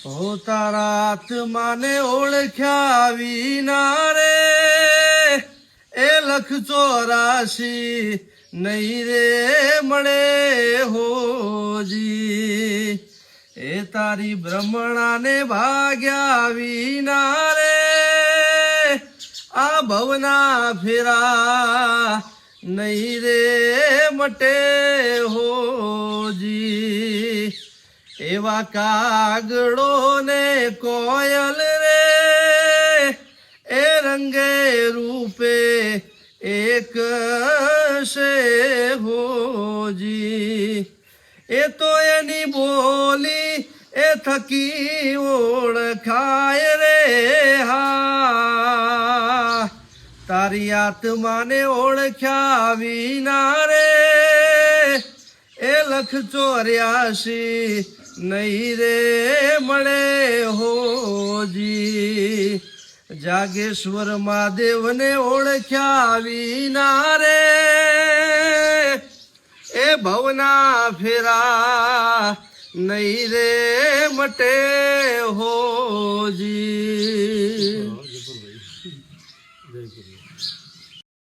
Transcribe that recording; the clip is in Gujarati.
હો તારા આત્માને ઓળખ્યા વિના રે એ 184 નહીં રે મળે હોજી એ તારી બ્રહ્મણાને ભાગ્યા વિના રે આ ભવના ફેરા નહીં રે મટે હોજી એવા કાગડો ને કોયલ રે એ રંગે રૂપે એક છે હોજી એ તો એની બોલી એ થકી ઓળખાય રે હા તારી આત્માને ઓળખ્યા વિના રે એ 184 નહીં રે મળે હોજી જાગેશ્વર મહાદેવને ઓળખ્યા વિના રે એ ભવના ફેરા નહીં રે મટે હો